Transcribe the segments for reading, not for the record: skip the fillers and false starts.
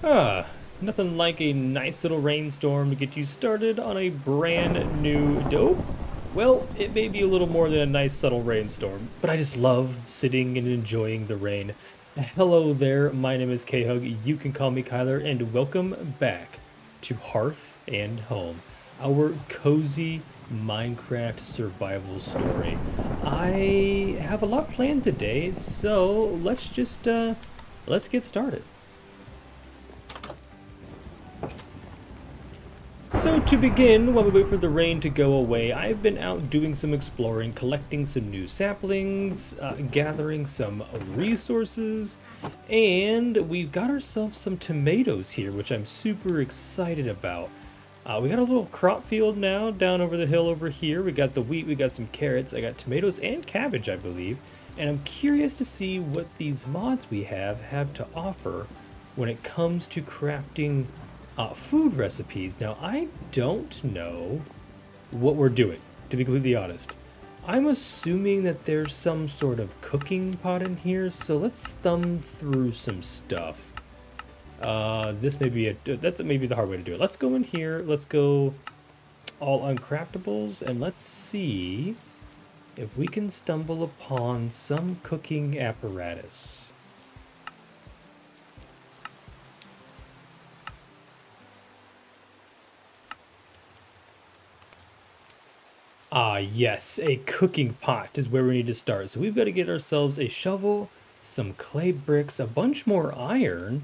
Ah, nothing like a nice little rainstorm to get you started on a brand new dope. Well, it may be a little more than a nice subtle rainstorm, but I just love sitting and enjoying the rain. Hello there, my name is K-Hug, you can call me Kyler, and welcome back to Hearth and Home, our cozy Minecraft survival story. I have a lot planned today, so let's get started. So to begin, while we wait for the rain to go away, I've been out doing some exploring, collecting some new saplings, gathering some resources, and we've got ourselves some tomatoes here, which I'm super excited about. We got a little crop field now down over the hill over here. We got the wheat, we got some carrots, I got tomatoes and cabbage, I believe. And I'm curious to see what these mods we have to offer when it comes to crafting food recipes. Now, I don't know what we're doing, to be completely honest. I'm assuming that there's some sort of cooking pot in here, so let's thumb through some stuff. This may be that's maybe the hard way to do it. Let's go in here, let's go all uncraftables, and let's see if we can stumble upon some cooking apparatus. Ah, yes, a cooking pot is where we need to start. So we've got to get ourselves a shovel, some clay bricks, a bunch more iron,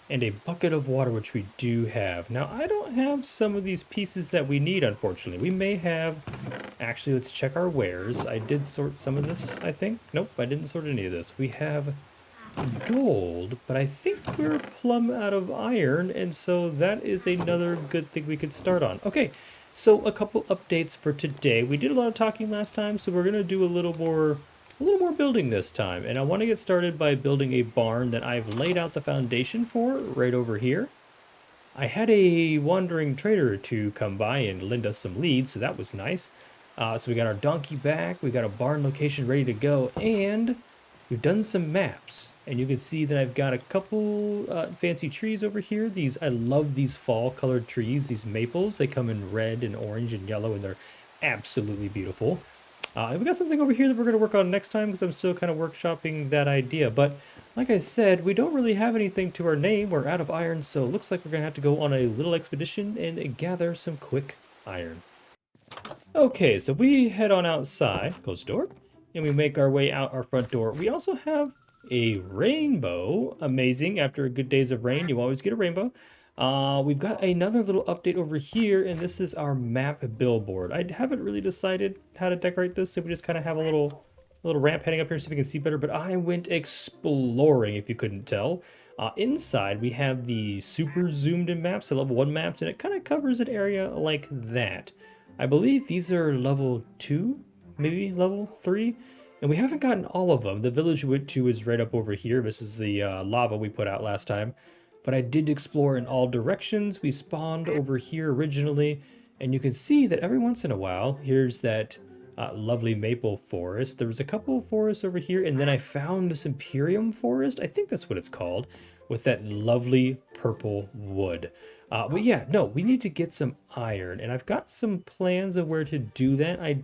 and a bucket of water, which we do have. Now, I don't have some of these pieces that we need, unfortunately. We may have... Actually, let's check our wares. I did sort some of this, I think. Nope, I didn't sort any of this. We have gold, but I think we're plumb out of iron, and so that is another good thing we could start on. Okay. So a couple updates for today. We did a lot of talking last time, so we're gonna do a little more building this time. And I want to get started by building a barn that I've laid out the foundation for right over here. I had a wandering trader or two come by and lend us some leads, so that was nice. So we got our donkey back, we got a barn location ready to go, and we've done some maps. And you can see that I've got a couple fancy trees over here. I love these fall colored trees, these maples. They come in red and orange and yellow, and they're absolutely beautiful. And we got something over here that we're going to work on next time because I'm still kind of workshopping that idea. But like I said, we don't really have anything to our name. We're out of iron, so it looks like we're going to have to go on a little expedition and gather some quick iron. Okay, so we head on outside, close the door, and we make our way out our front door. We also have a rainbow. Amazing. After a good days of rain, you always get a rainbow. We've got another little update over here, and this is our map billboard. I haven't really decided how to decorate this, so we just kind of have a little ramp heading up here so we can see better, but I went exploring, if you couldn't tell. Inside, we have the super zoomed in maps, so level 1 maps, and it kind of covers an area like that. I believe these are level 2, maybe level 3. And we haven't gotten all of them. The village we went to is right up over here. This is the lava we put out last time. But I did explore in all directions. We spawned over here originally. And you can see that every once in a while, here's that lovely maple forest. There was a couple of forests over here. And then I found this Imperium forest. I think that's what it's called. With that lovely purple wood. But yeah, no, we need to get some iron. And I've got some plans of where to do that.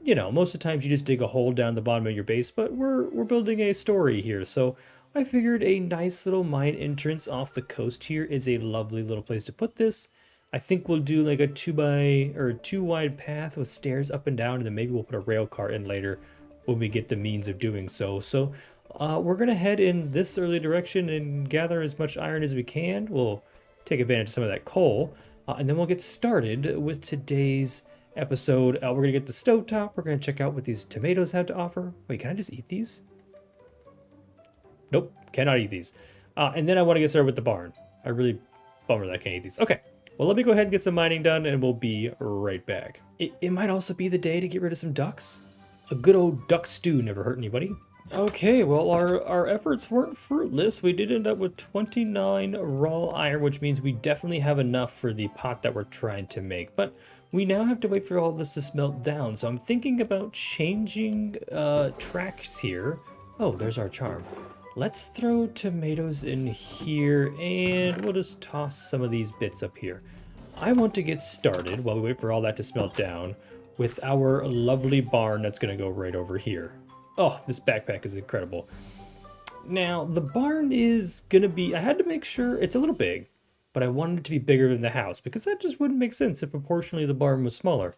You know, most of the times you just dig a hole down the bottom of your base, but we're building a story here. So I figured a nice little mine entrance off the coast here is a lovely little place to put this. I think we'll do like a 2 wide path with stairs up and down, and then maybe we'll put a rail car in later when we get the means of doing so. So we're gonna head in this early direction and gather as much iron as we can. We'll take advantage of some of that coal, and then we'll get started with today's episode. We're gonna get the stovetop. We're gonna check out what these tomatoes have to offer. Wait, can I just eat these? Nope, cannot eat these. And then I want to get started with the barn. I really bummer that I can't eat these. Okay, well, let me go ahead and get some mining done, and we'll be right back. It might also be the day to get rid of some ducks. A good old duck stew never hurt anybody. Okay, well, our efforts weren't fruitless. We did end up with 29 raw iron, which means we definitely have enough for the pot that we're trying to make. But we now have to wait for all this to smelt down, so I'm thinking about changing tracks here. Oh, there's our charm. Let's throw tomatoes in here, and we'll just toss some of these bits up here. I want to get started, while we wait for all that to smelt down, with our lovely barn that's going to go right over here. Oh, this backpack is incredible. Now, the barn is going to be, I had to make sure, it's a little big, but I wanted it to be bigger than the house, because that just wouldn't make sense if proportionally the barn was smaller.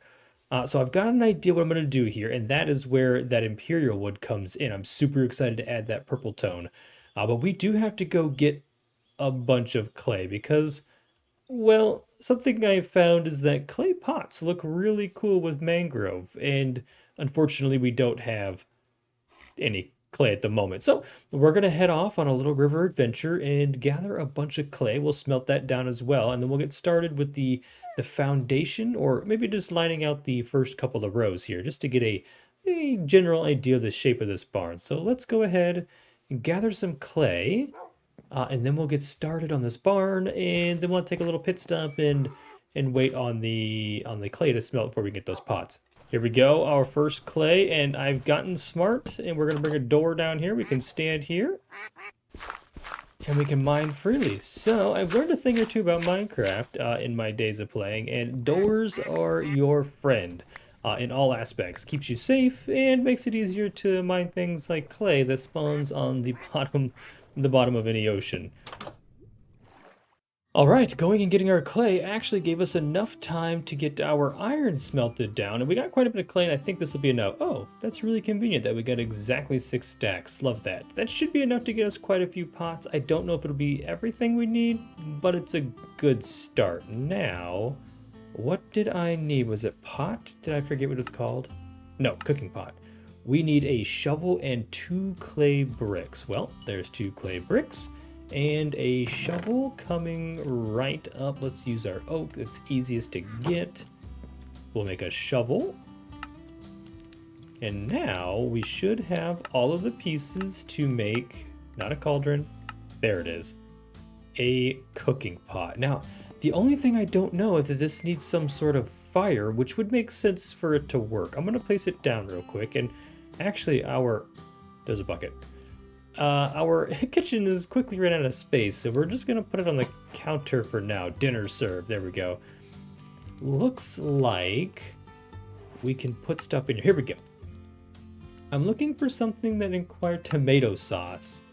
So I've got an idea what I'm going to do here, and that is where that imperial wood comes in. I'm super excited to add that purple tone. But we do have to go get a bunch of clay because, well, something I found is that clay pots look really cool with mangrove, and unfortunately we don't have any clay at the moment. So we're gonna head off on a little river adventure and gather a bunch of clay. We'll smelt that down as well, and then we'll get started with the foundation, or maybe just lining out the first couple of rows here, just to get a general idea of the shape of this barn. So let's go ahead and gather some clay, and then we'll get started on this barn, and then we'll take a little pit stop and wait on the clay to smelt before we get those pots. Here we go, our first clay, and I've gotten smart, and we're gonna bring a door down here. We can stand here, and we can mine freely. So I've learned a thing or two about Minecraft in my days of playing, and doors are your friend in all aspects. Keeps you safe and makes it easier to mine things like clay that spawns on the bottom of any ocean. All right, going and getting our clay actually gave us enough time to get our iron smelted down, and we got quite a bit of clay, and I think this will be enough. Oh, that's really convenient that we got exactly 6 stacks. Love that. That should be enough to get us quite a few pots. I don't know if it'll be everything we need, but it's a good start. Now, what did I need? Was it pot? Did I forget what it's called? No, cooking pot. We need a shovel and 2 clay bricks. Well, there's 2 clay bricks. And a shovel coming right up. Let's use our oak. It's easiest to get. We'll make a shovel. And now we should have all of the pieces to make, not a cauldron, there it is, a cooking pot. Now, the only thing I don't know is that this needs some sort of fire, which would make sense for it to work. I'm going to place it down real quick. And actually there's a bucket. Our kitchen is quickly running out of space, so we're just gonna put it on the counter for now. Dinner served, there we go. Looks like we can put stuff in here. Here we go. I'm looking for something that required tomato sauce.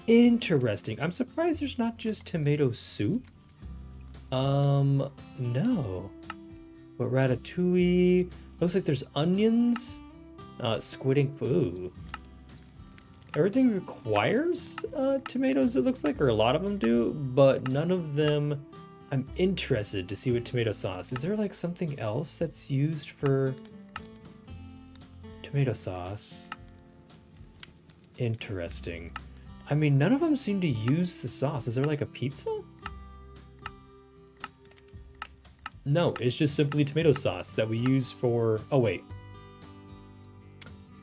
Interesting. I'm surprised there's not just tomato soup. No. But ratatouille. Looks like there's onions. Squid ink. Ooh. Everything requires tomatoes, it looks like, or a lot of them do, but none of them. I'm interested to see what tomato sauce. Is there like something else that's used for tomato sauce? Interesting. I mean, none of them seem to use the sauce. Is there like a pizza? No, it's just simply tomato sauce that we use for, oh wait.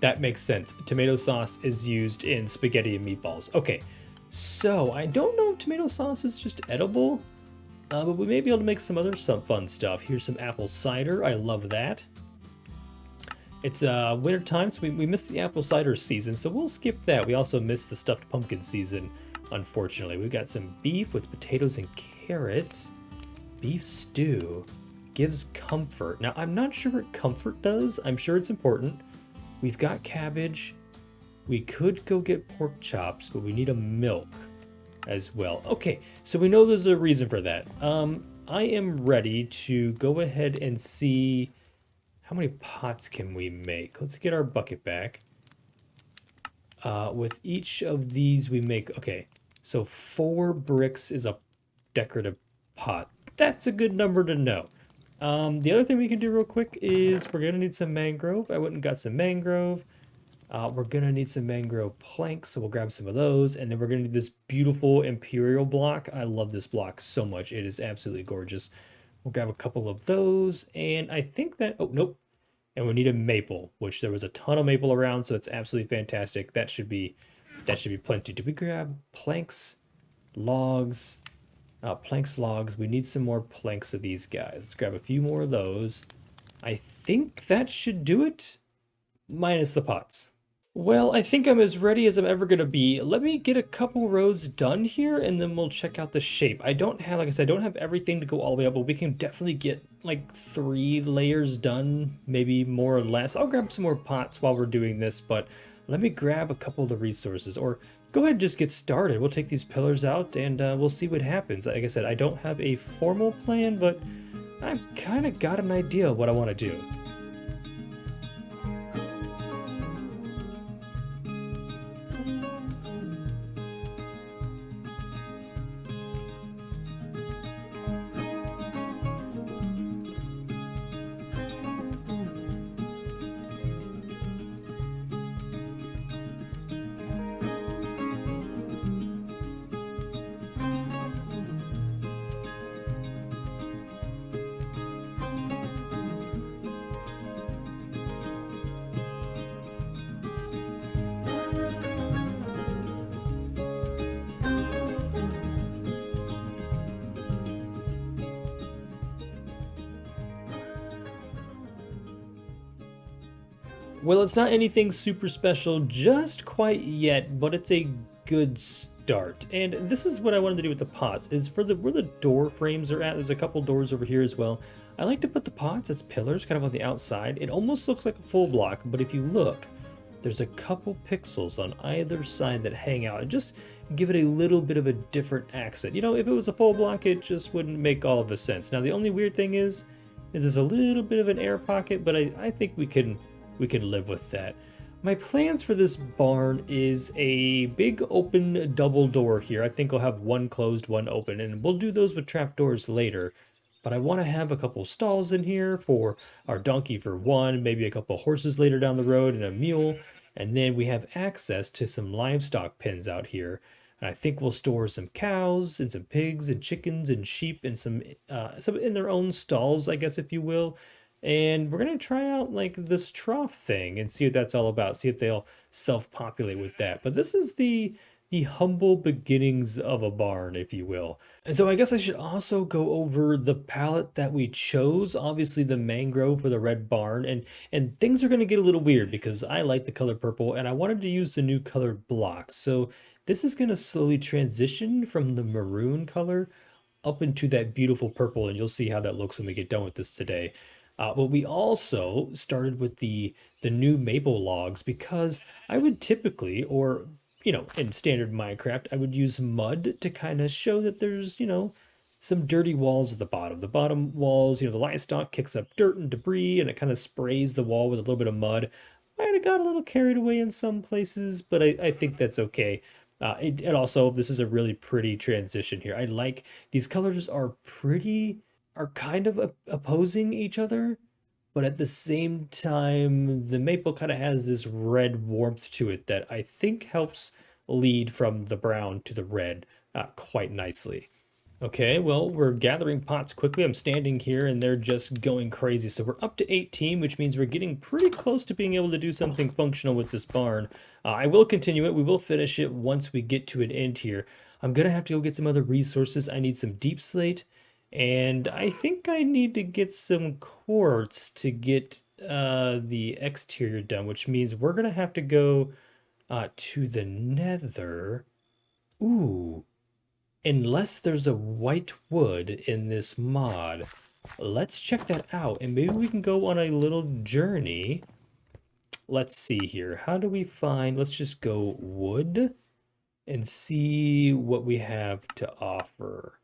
That makes sense. Tomato sauce is used in spaghetti and meatballs. Okay, so I don't know if tomato sauce is just edible, but we may be able to make some fun stuff. Here's some apple cider. I love that. It's winter time, so we missed the apple cider season, so we'll skip that. We also missed the stuffed pumpkin season, unfortunately. We've got some beef with potatoes and carrots. Beef stew gives comfort. Now, I'm not sure what comfort does. I'm sure it's important. We've got cabbage. We could go get pork chops, but we need a milk as well. Okay, so we know there's a reason for that. I am ready to go ahead and see how many pots can we make. Let's get our bucket back. With each of these we make, okay, so 4 bricks is a decorative pot. That's a good number to know. The other thing we can do real quick is we're going to need some mangrove. I went and got some mangrove. We're going to need some mangrove planks, so we'll grab some of those. And then we're going to need this beautiful imperial block. I love this block so much. It is absolutely gorgeous. We'll grab a couple of those. And I think that, oh, nope. And we need a maple, which there was a ton of maple around, so it's absolutely fantastic. That should be plenty. Did we grab planks, logs? Logs. We need some more planks of these guys. Let's grab a few more of those. I think that should do it. Minus the pots. Well, I think I'm as ready as I'm ever gonna be. Let me get a couple rows done here and then we'll check out the shape. I don't have, like I said, I don't have everything to go all the way up, but we can definitely get like 3 layers done, maybe more or less. I'll grab some more pots while we're doing this, but let me grab a couple of the resources or go ahead and just get started. We'll take these pillars out and we'll see what happens. Like I said, I don't have a formal plan, but I've kind of got an idea of what I want to do. Well, it's not anything super special just quite yet, but it's a good start. And this is what I wanted to do with the pots, is for the where the door frames are at, there's a couple doors over here as well. I like to put the pots as pillars kind of on the outside. It almost looks like a full block, but if you look, there's a couple pixels on either side that hang out and just give it a little bit of a different accent. You know, if it was a full block, it just wouldn't make all of the sense. Now, the only weird thing is there's a little bit of an air pocket, but I think we can live with that. My plans for this barn is a big open double door here. I think I'll have one closed, one open, and we'll do those with trapdoors later. But I want to have a couple stalls in here for our donkey for one, maybe a couple horses later down the road and a mule. And then we have access to some livestock pens out here. And I think we'll store some cows and some pigs and chickens and sheep and some in their own stalls, I guess, if you will. And we're gonna try out like this trough thing and see what that's all about. See if they'll self-populate with that. But this is the humble beginnings of a barn, if you will. And so I guess I should also go over the palette that we chose. Obviously the mangrove for the red barn, and things are gonna get a little weird because I like the color purple and I wanted to use the new color blocks. So this is gonna slowly transition from the maroon color up into that beautiful purple, and you'll see how that looks when we get done with this today. But we also started with the new maple logs because I would typically, or in standard Minecraft, I would use mud to kind of show that there's some dirty walls at the bottom. The bottom walls, the livestock kicks up dirt and debris, and it kind of sprays the wall with a little bit of mud. Might have got a little carried away in some places, but I think that's okay. And also, this is a really pretty transition here. I like these colors are kind of opposing each other, but at the same time, the maple kind of has this red warmth to it that I think helps lead from the brown to the red quite nicely. Okay, well, we're gathering pots quickly. I'm standing here and they're just going crazy. So we're up to 18, which means we're getting pretty close to being able to do something functional with this barn. I will continue it. We will finish it once we get to an end here. I'm gonna have to go get some other resources. I need some deep slate, and I think I need to get some quartz to get the exterior done, which means we're gonna have to go to the nether. Ooh. Unless there's a white wood in this mod. Let's check that out and maybe we can go on a little journey. Let's see here. How do we find, let's just go wood and see what we have to offer.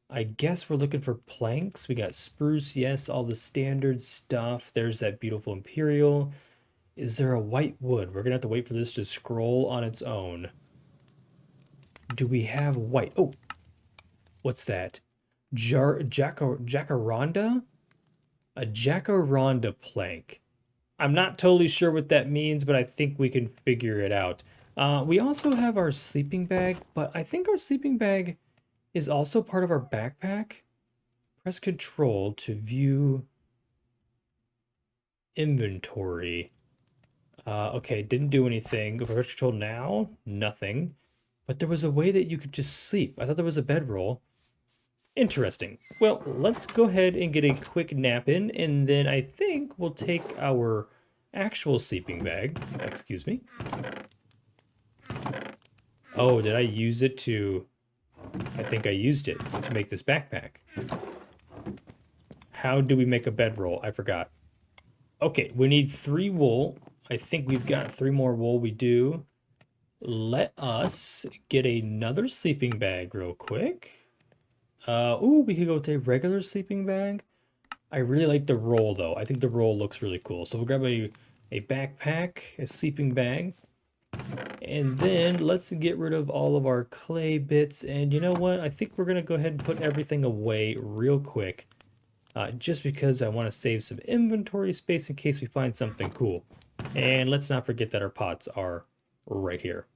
I guess we're looking for planks. We got spruce, yes, all the standard stuff. There's that beautiful imperial. Is there a white wood? We're gonna have to wait for this to scroll on its own. Do we have white? Oh, what's that? Jacaranda? A jacaranda plank. I'm not totally sure what that means, but I think we can figure it out. We also have our sleeping bag, but I think our sleeping bag is also part of our backpack. Press Control to view inventory. Okay, didn't do anything. Press Control now, nothing. But there was a way that you could just sleep. I thought there was a bedroll. Interesting. Well, let's go ahead and get a quick nap in, and then I think we'll take our actual sleeping bag. Excuse me. Oh, did I use it to... I think I used it to make this backpack. How do we make a bedroll? I forgot. Okay, we need 3 wool. I think we've got 3 more wool. We do. Let us get another sleeping bag real quick. Ooh, we could go with a regular sleeping bag. I really like the roll though. I think the roll looks really cool. So we'll grab a backpack, a sleeping bag, and then let's get rid of all of our clay bits. And you know what? I think we're gonna go ahead and put everything away real quick. Just because I want to save some inventory space in case we find something cool. And let's not forget that our pots are right here.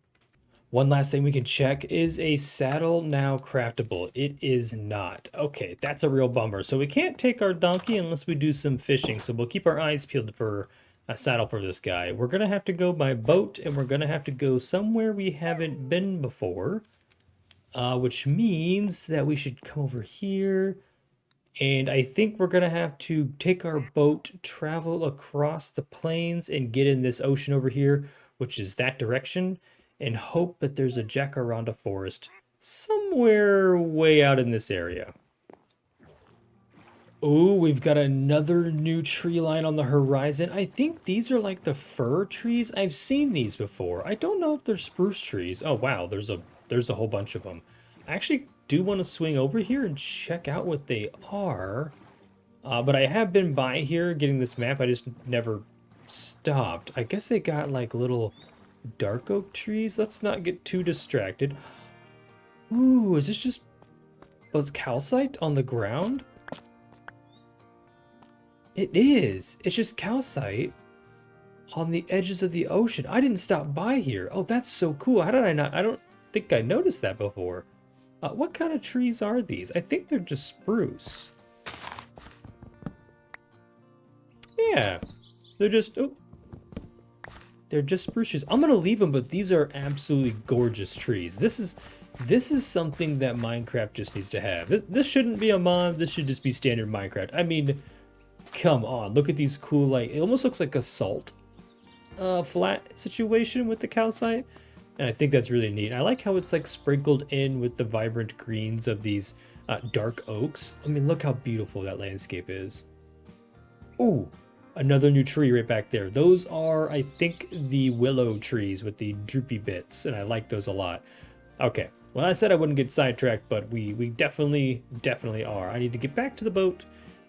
One last thing we can check, is a saddle now craftable? It is not. Okay, that's a real bummer. So we can't take our donkey unless we do some fishing. So we'll keep our eyes peeled for a saddle for this guy. We're going to have to go by boat, and we're going to have to go somewhere we haven't been before. Which means that we should come over here. And I think we're going to have to take our boat, travel across the plains, and get in this ocean over here, which is that direction, and hope that there's a jacaranda forest somewhere way out in this area. Oh, we've got another new tree line on the horizon. I think these are like the fir trees. I've seen these before. I don't know if they're spruce trees. Oh wow, there's a whole bunch of them. I actually do want to swing over here and check out what they are. But I have been by here getting this map. I just never stopped. I guess they got like little dark oak trees. Let's not get too distracted. Ooh, is this just calcite on the ground? It is. It's just calcite on the edges of the ocean. I didn't stop by here. Oh, that's so cool. How did I not? I don't think I noticed that before. What kind of trees are these? I think they're just spruce. Yeah, they're just, oh, they're just spruce trees. I'm gonna leave them, but these are absolutely gorgeous trees. This is something that Minecraft just needs to have. This shouldn't be a mod. This should just be standard Minecraft. I mean, come on, look at these cool, like, it almost looks like a salt flat situation with the calcite. And I think that's really neat. I like how it's like sprinkled in with the vibrant greens of these dark oaks. I mean, look how beautiful that landscape is. Ooh, another new tree right back there. Those are, I think, the willow trees with the droopy bits, and I like those a lot. Okay, well, I said I wouldn't get sidetracked, but we definitely are. I need to get back to the boat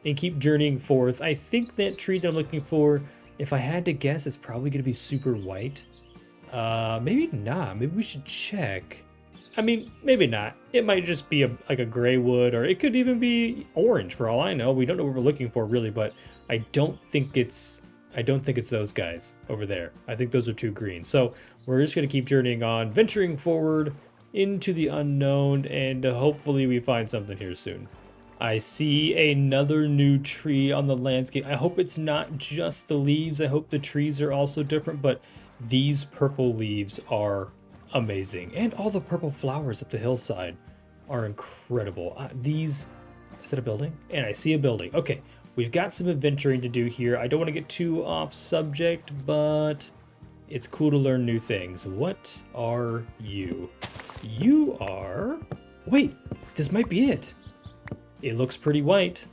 and keep journeying forth. I think that tree that I'm looking for, if I had to guess, it's probably going to be super white. Maybe not. Maybe we should check. I mean, maybe not. It might just be like a gray wood, or it could even be orange for all I know. We don't know what we're looking for really, but I don't think it's those guys over there. I think those are too green. So we're just gonna keep journeying on, venturing forward into the unknown, and hopefully we find something here soon. I see another new tree on the landscape. I hope it's not just the leaves. I hope the trees are also different, but these purple leaves are amazing. And all the purple flowers up the hillside are incredible. Is it a building? And I see a building. Okay, we've got some adventuring to do here. I don't want to get too off subject, but it's cool to learn new things. What are you? You are... Wait, this might be it. It looks pretty white.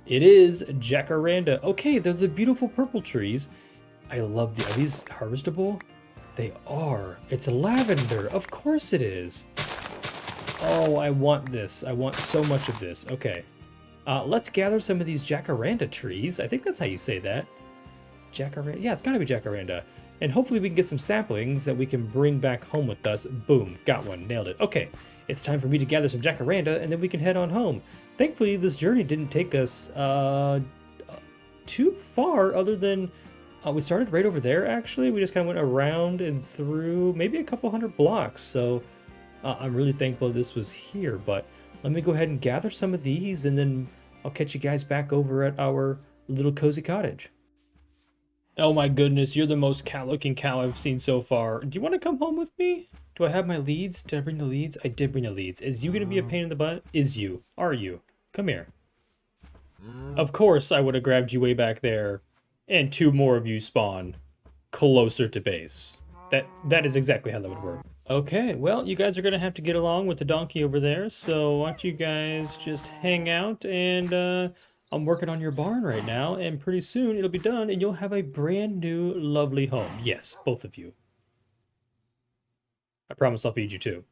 It is jacaranda. Okay, they're the beautiful purple trees. I love are these harvestable? They are. It's lavender. Of course it is. Oh, I want this. I want so much of this. Okay. Let's gather some of these jacaranda trees. I think that's how you say that. Jacaranda. Yeah, it's gotta be jacaranda. And hopefully we can get some saplings that we can bring back home with us. Boom. Got one. Nailed it. Okay. It's time for me to gather some jacaranda, and then we can head on home. Thankfully, this journey didn't take us too far, other than we started right over there, actually. We just kind of went around and through maybe a couple hundred blocks. So I'm really thankful this was here. But let me go ahead and gather some of these, and then I'll catch you guys back over at our little cozy cottage. Oh my goodness, you're the most cow-looking cow I've seen so far. Do you want to come home with me? Do I have my leads? Did I bring the leads? I did bring the leads. Is you going to be a pain in the butt? Is you? Are you? Come here. Of course I would have grabbed you way back there. And two more of you spawn closer to base. That is exactly how that would work. Okay, well, you guys are gonna have to get along with the donkey over there, so why don't you guys just hang out and I'm working on your barn right now, and pretty soon it'll be done and you'll have a brand new lovely home. Yes, both of you. I promise I'll feed you too.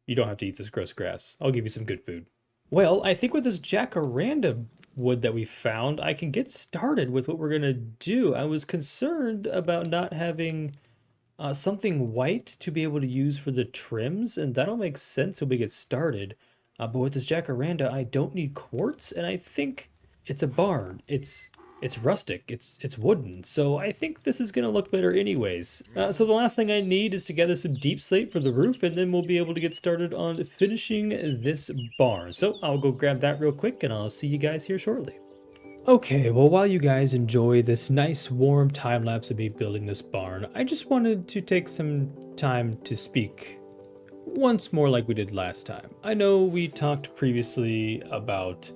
You don't have to eat this gross grass. I'll give you some good food. Well, I think with this jacaranda wood that we found, I can get started with what we're gonna do. I was concerned about not having something white to be able to use for the trims, and that'll make sense when we get started. But with this jacaranda, I don't need quartz, and I think it's a barn. It's rustic. It's wooden. So I think this is gonna look better anyways. So the last thing I need is to gather some deep slate for the roof, and then we'll be able to get started on finishing this barn. So I'll go grab that real quick, and I'll see you guys here shortly. Okay, well, while you guys enjoy this nice warm time lapse of me building this barn, I just wanted to take some time to speak once more like we did last time. I know we talked previously about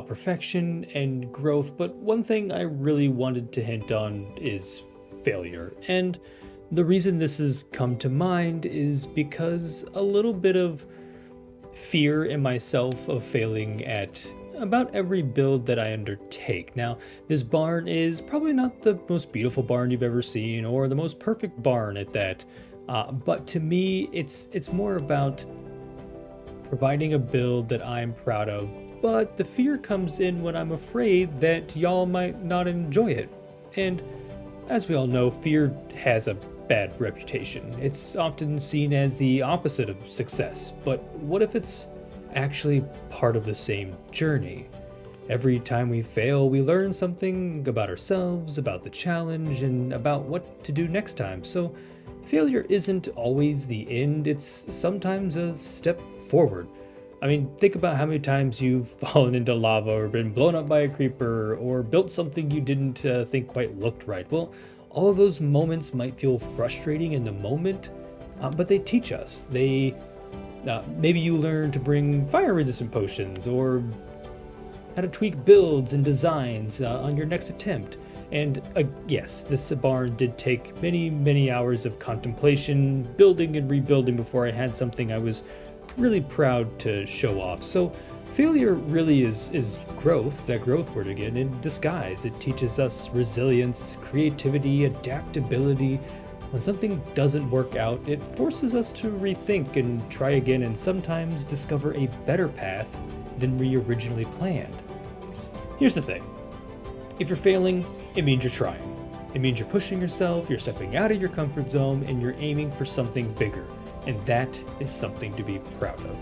perfection and growth, but one thing I really wanted to hint on is failure. And the reason this has come to mind is because a little bit of fear in myself of failing at about every build that I undertake. Now, this barn is probably not the most beautiful barn you've ever seen or the most perfect barn at that, but to me, it's more about providing a build that I'm proud of, but the fear comes in when I'm afraid that y'all might not enjoy it. And as we all know, fear has a bad reputation. It's often seen as the opposite of success, but what if it's actually part of the same journey? Every time we fail, we learn something about ourselves, about the challenge, and about what to do next time. So failure isn't always the end, it's sometimes a step forward. I mean, think about how many times you've fallen into lava or been blown up by a creeper or built something you didn't think quite looked right. Well, all of those moments might feel frustrating in the moment, but they teach us. Maybe you learn to bring fire-resistant potions or how to tweak builds and designs on your next attempt. And yes, this barn did take many, many hours of contemplation, building and rebuilding before I had something I was really proud to show off. So failure really is growth, that growth word again, in disguise. It teaches us resilience, creativity, adaptability. When something doesn't work out, it forces us to rethink and try again, and sometimes discover a better path than we originally planned. Here's the thing. If you're failing, it means you're trying. It means you're pushing yourself, you're stepping out of your comfort zone, and you're aiming for something bigger. And that is something to be proud of.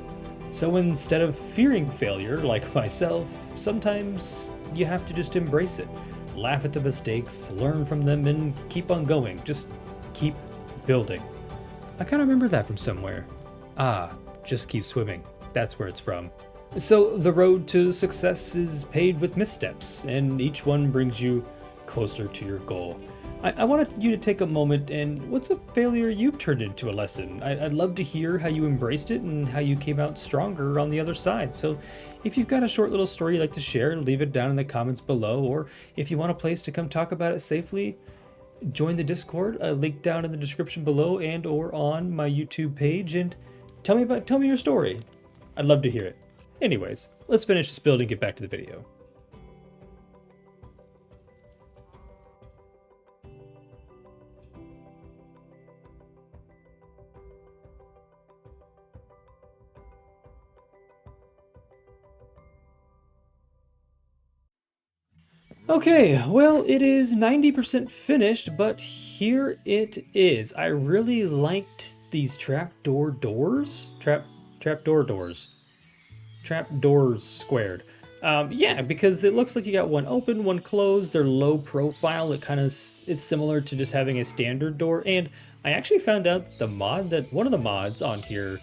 So instead of fearing failure, like myself, sometimes you have to just embrace it. Laugh at the mistakes, learn from them, and keep on going. Just keep building. I kind of remember that from somewhere. Just keep swimming. That's where it's from. So the road to success is paved with missteps, and each one brings you closer to your goal. I wanted you to take a moment and what's a failure you've turned into a lesson? I'd love to hear how you embraced it and how you came out stronger on the other side. So if you've got a short little story you'd like to share, leave it down in the comments below, or if you want a place to come talk about it safely, join the Discord, link down in the description below and or on my YouTube page, and tell me your story. I'd love to hear it. Anyways, let's finish this build and get back to the video. Okay, well, it is 90% finished, but here it is. I really liked these trapdoor doors. Trapdoor doors. Trapdoors squared. Yeah, because it looks like you got one open, one closed. They're low profile. It kind of is similar to just having a standard door. And I actually found out that one of the mods on here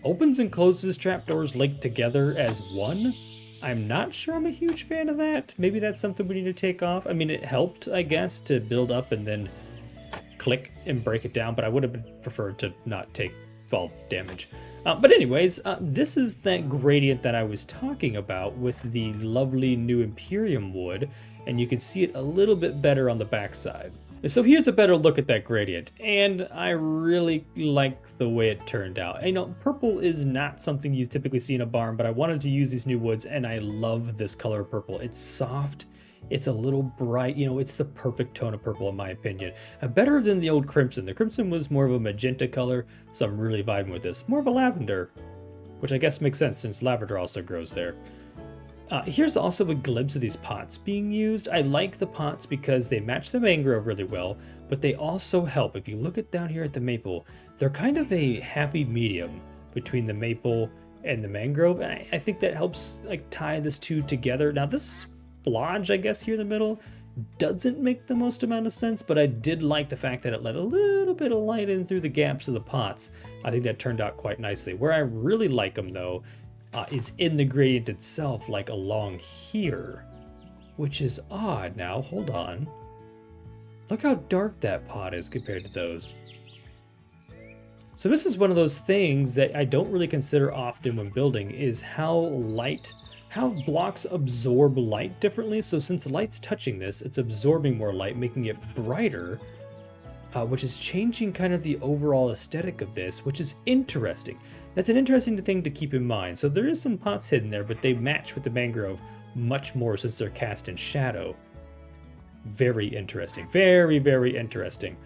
opens and closes trapdoors linked together as one. I'm not sure I'm a huge fan of that. Maybe that's something we need to take off. I mean, it helped, I guess, to build up and then click and break it down, but I would have preferred to not take fall damage. But anyways, this is that gradient that I was talking about with the lovely new Imperium wood, and you can see it a little bit better on the backside. So here's a better look at that gradient, and I really like the way it turned out. You know, purple is not something you typically see in a barn, but I wanted to use these new woods, and I love this color of purple. It's soft, it's a little bright, you know, it's the perfect tone of purple in my opinion. Better than the old crimson. The crimson was more of a magenta color, so I'm really vibing with this. More of a lavender, which I guess makes sense since lavender also grows there. Here's also a glimpse of these pots being used. I like the pots because they match the mangrove really well, but they also help. If you look at down here at the maple, they're kind of a happy medium between the maple and the mangrove, and I think that helps like tie this two together. Now this splodge, I guess, here in the middle doesn't make the most amount of sense, but I did like the fact that it let a little bit of light in through the gaps of the pots. I think that turned out quite nicely. Where I really like them though, is in the gradient itself, like along here, which is odd. Now, hold on. Look how dark that pot is compared to those. So this is one of those things that I don't really consider often when building, is how blocks absorb light differently. So since the light's touching this, it's absorbing more light, making it brighter, which is changing kind of the overall aesthetic of this, which is interesting. That's an interesting thing to keep in mind. So there is some pots hidden there, but they match with the mangrove much more since they're cast in shadow. Very interesting. Very, very interesting.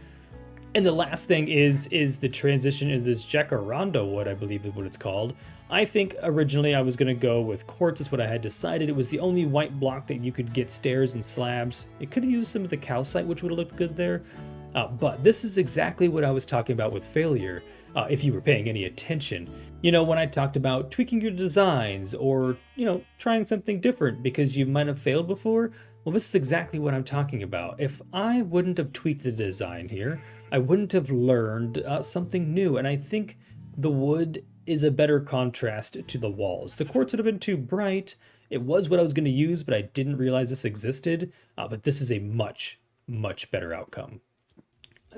And the last thing is the transition into this jacaranda wood, I believe is what it's called. I think originally I was going to go with quartz, is what I had decided. It was the only white block that you could get stairs and slabs. It could have used some of the calcite, which would have looked good there. But this is exactly what I was talking about with failure, if you were paying any attention. You know, when I talked about tweaking your designs or, you know, trying something different because you might have failed before. Well, this is exactly what I'm talking about. If I wouldn't have tweaked the design here, I wouldn't have learned something new. And I think the wood is a better contrast to the walls. The quartz would have been too bright. It was what I was going to use, but I didn't realize this existed. But this is a much, much better outcome.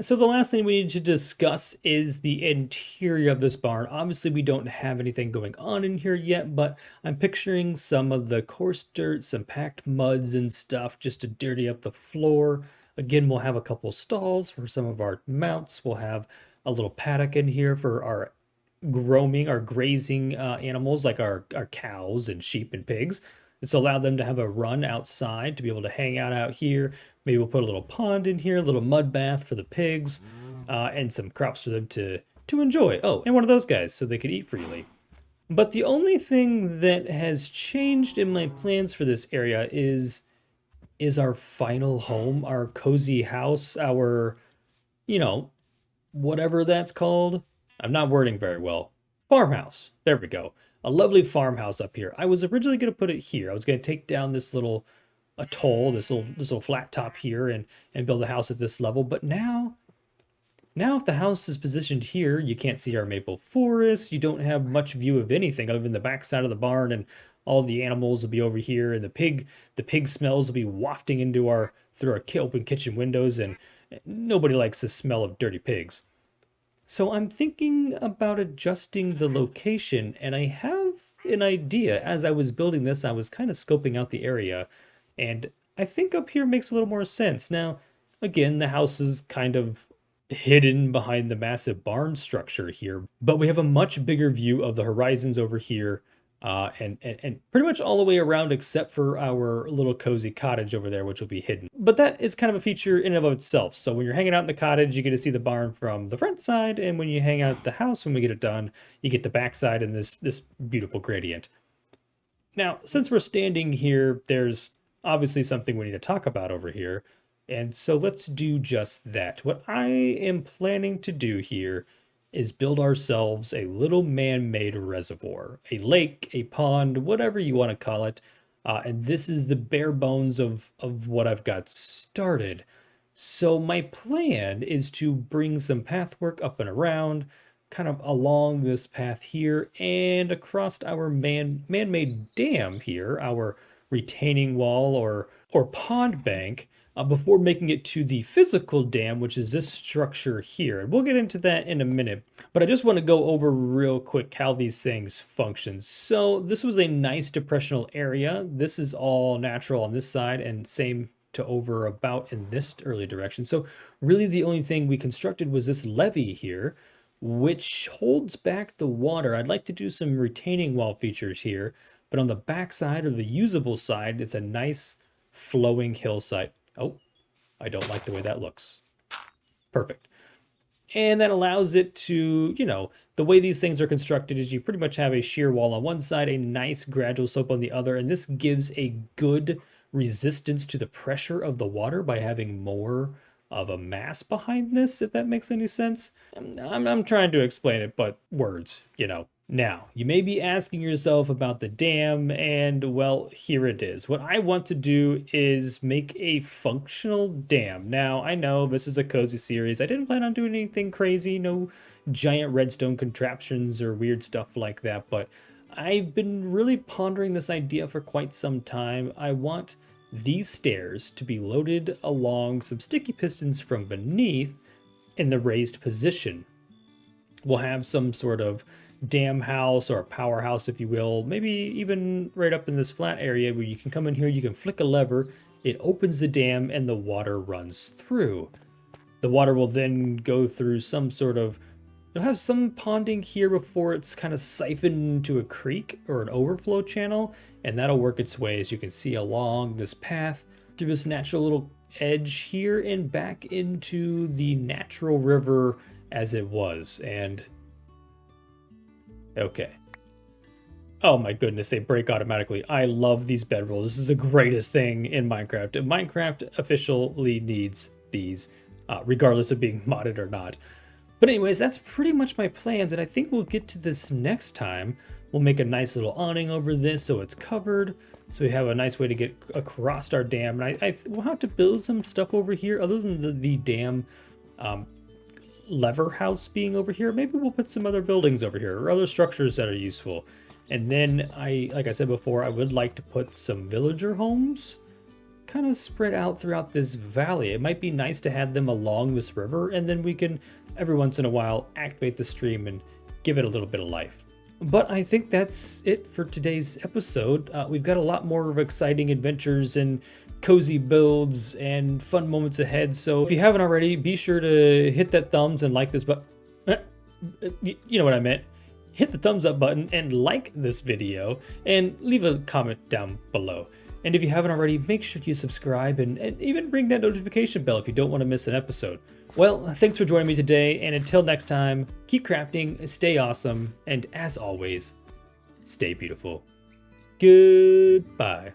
So the last thing we need to discuss is the interior of this barn. Obviously, we don't have anything going on in here yet, but I'm picturing some of the coarse dirt, some packed muds and stuff just to dirty up the floor. Again, we'll have a couple stalls for some of our mounts. We'll have a little paddock in here for our grazing animals like our cows and sheep and pigs. It's allowed them to have a run outside, to be able to hang out here. Maybe we'll put a little pond in here, a little mud bath for the pigs, and some crops for them to enjoy. Oh, and one of those guys so they could eat freely. But the only thing that has changed in my plans for this area is our final home, our cozy house, our, you know, whatever that's called. I'm not wording very well. Farmhouse. There we go. A lovely farmhouse up here. I was originally going to put it here. I was going to take down this little atoll, this little flat top here, and build a house at this level. But now if the house is positioned here, you can't see our maple forest. You don't have much view of anything other than the back side of the barn, and all the animals will be over here, and the pig smells will be wafting into through our open kitchen windows, and nobody likes the smell of dirty pigs. So I'm thinking about adjusting the location, and I have an idea. As I was building this, I was kind of scoping out the area, and I think up here makes a little more sense. Now, again, the house is kind of hidden behind the massive barn structure here, but we have a much bigger view of the horizons over here, and pretty much all the way around except for our little cozy cottage over there, which will be hidden. But that is kind of a feature in and of itself. So when you're hanging out in the cottage, you get to see the barn from the front side, and when you hang out at the house, when we get it done, you get the back side and this beautiful gradient. Now, since we're standing here, there's obviously something we need to talk about over here. And so let's do just that. What I am planning to do here is build ourselves a little man-made reservoir, a lake, a pond, whatever you want to call it. And this is the bare bones of what I've got started. So my plan is to bring some pathwork up and around, kind of along this path here and across our man-made dam here, our retaining wall or pond bank. before making it to the physical dam, which is this structure here. And we'll get into that in a minute, but I just want to go over real quick how these things function. So this was a nice depressional area. This is all natural on this side, and same to over about in this early direction. So really the only thing we constructed was this levee here, which holds back the water. I'd like to do some retaining wall features here, but on the back side or the usable side, it's a nice flowing hillside. Oh, I don't like the way that looks. Perfect. And that allows it to, the way these things are constructed is you pretty much have a sheer wall on one side, a nice gradual slope on the other, and this gives a good resistance to the pressure of the water by having more of a mass behind this, if that makes any sense. I'm trying to explain it, but words. Now, you may be asking yourself about the dam, and well, here it is. What I want to do is make a functional dam. Now, I know this is a cozy series. I didn't plan on doing anything crazy, no giant redstone contraptions or weird stuff like that, but I've been really pondering this idea for quite some time. I want these stairs to be loaded along some sticky pistons from beneath in the raised position. We'll have some sort of dam house or a powerhouse, if you will, maybe even right up in this flat area where you can come in here, you can flick a lever, it opens the dam and the water runs through. The water will then go through some sort of, it'll have some ponding here before it's kind of siphoned into a creek or an overflow channel, and that'll work its way, as you can see, along this path through this natural little edge here and back into the natural river as it was. And okay. Oh my goodness, they break automatically. I love these bedrolls. This is the greatest thing in Minecraft. Minecraft officially needs these, regardless of being modded or not. But anyways, that's pretty much my plans, and I think we'll get to this next time. We'll make a nice little awning over this so it's covered, so we have a nice way to get across our dam. And we'll have to build some stuff over here other than the dam lever house being over here. Maybe we'll put some other buildings over here or other structures that are useful. And then like I said before, I would like to put some villager homes kind of spread out throughout this valley. It might be nice to have them along this river, and then we can every once in a while activate the stream and give it a little bit of life. But I think that's it for today's episode. We've got a lot more of exciting adventures and cozy builds and fun moments ahead. So if you haven't already, be sure to hit that thumbs and like this button. You know what I meant. Hit the thumbs up button and like this video, and leave a comment down below. And if you haven't already, make sure you subscribe and even ring that notification bell if you don't want to miss an episode. Well, thanks for joining me today, and until next time, keep crafting, stay awesome, and as always, stay beautiful. Goodbye.